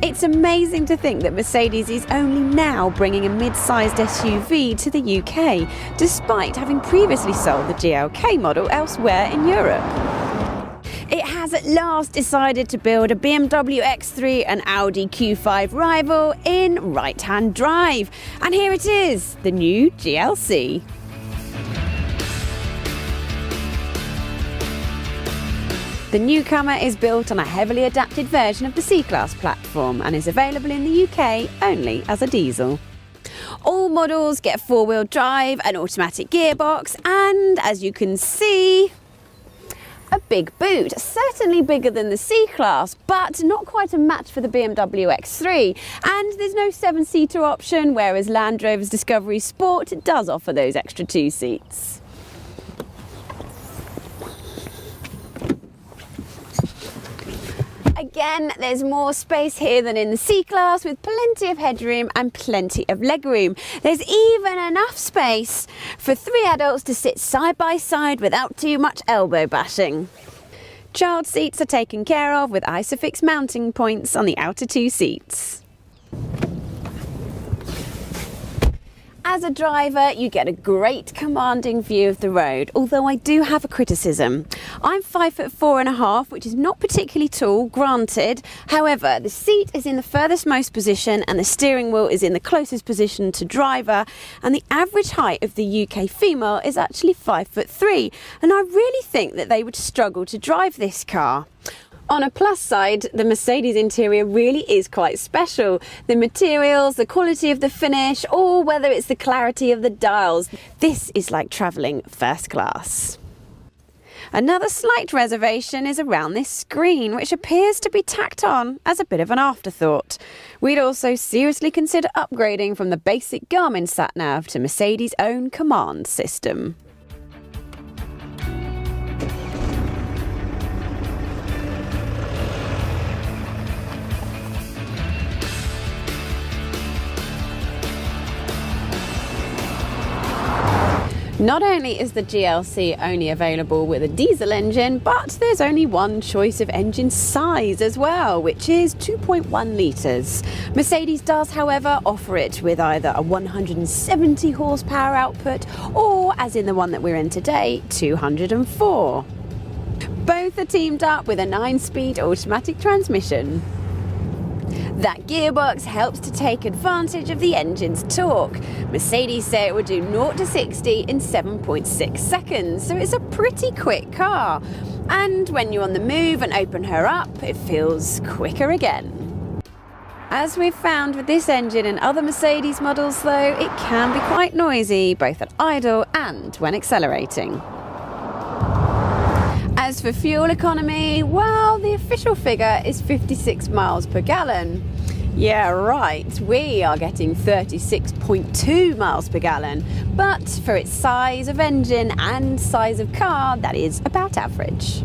It's amazing to think that Mercedes is only now bringing a mid-sized SUV to the UK, despite having previously sold the GLK model elsewhere in Europe. It has at last decided to build a BMW X3 and Audi Q5 rival in right-hand drive. And here it is, the new GLC. The newcomer is built on a heavily adapted version of the C-Class platform and is available in the UK only as a diesel. All models get four-wheel drive, an automatic gearbox and, as you can see, a big boot. Certainly bigger than the C-Class, but not quite a match for the BMW X3. And there's no seven-seater option, whereas Land Rover's Discovery Sport does offer those extra two seats. Again, there's more space here than in the C-Class, with plenty of headroom and plenty of legroom. There's even enough space for three adults to sit side by side without too much elbow bashing. Child seats are taken care of with Isofix mounting points on the outer two seats. As a driver, you get a great commanding view of the road, although I do have a criticism. I'm 5'4½", which is not particularly tall, granted. However, the seat is in the furthest most position and the steering wheel is in the closest position to driver, and the average height of the UK female is actually 5'3", and I really think that they would struggle to drive this car. On a plus side, the Mercedes interior really is quite special. The materials, the quality of the finish, or whether it's the clarity of the dials, this is like travelling first class. Another slight reservation is around this screen, which appears to be tacked on as a bit of an afterthought. We'd also seriously consider upgrading from the basic Garmin sat-nav to Mercedes' own command system. Not only is the GLC only available with a diesel engine, but there's only one choice of engine size as well, which is 2.1 litres. Mercedes does, however, offer it with either a 170 horsepower output or, as in the one that we're in today, 204. Both are teamed up with a 9-speed automatic transmission. That gearbox helps to take advantage of the engine's torque. Mercedes say it will do 0 to 60 in 7.6 seconds, so it's a pretty quick car. And when you're on the move and open her up, it feels quicker again. As we've found with this engine and other Mercedes models though, it can be quite noisy, both at idle and when accelerating. As for fuel economy, well, the official figure is 56 miles per gallon. Yeah, right, we are getting 36.2 miles per gallon, but for its size of engine and size of car, that is about average.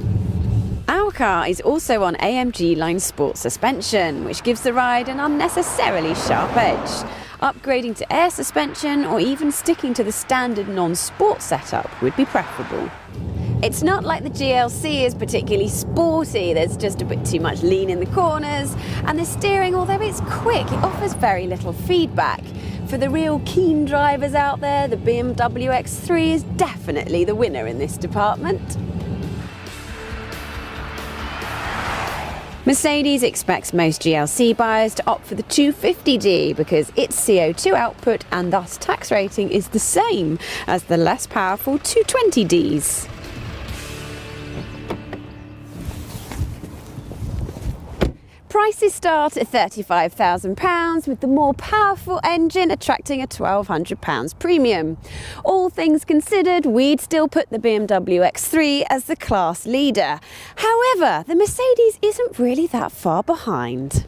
Our car is also on AMG line sport suspension, which gives the ride an unnecessarily sharp edge. Upgrading to air suspension or even sticking to the standard non-sport setup would be preferable. It's not like the GLC is particularly sporty, there's just a bit too much lean in the corners, and the steering, although it's quick, it offers very little feedback. For the real keen drivers out there, the BMW X3 is definitely the winner in this department. Mercedes expects most GLC buyers to opt for the 250D because its CO2 output and thus tax rating is the same as the less powerful 220Ds. Prices start at £35,000, with the more powerful engine attracting a £1,200 premium. All things considered, we'd still put the BMW X3 as the class leader. However, the Mercedes isn't really that far behind.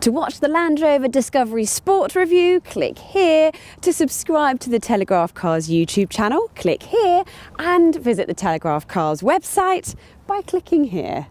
To watch the Land Rover Discovery Sport review, click here. To subscribe to the Telegraph Cars YouTube channel, click here. And visit the Telegraph Cars website by clicking here.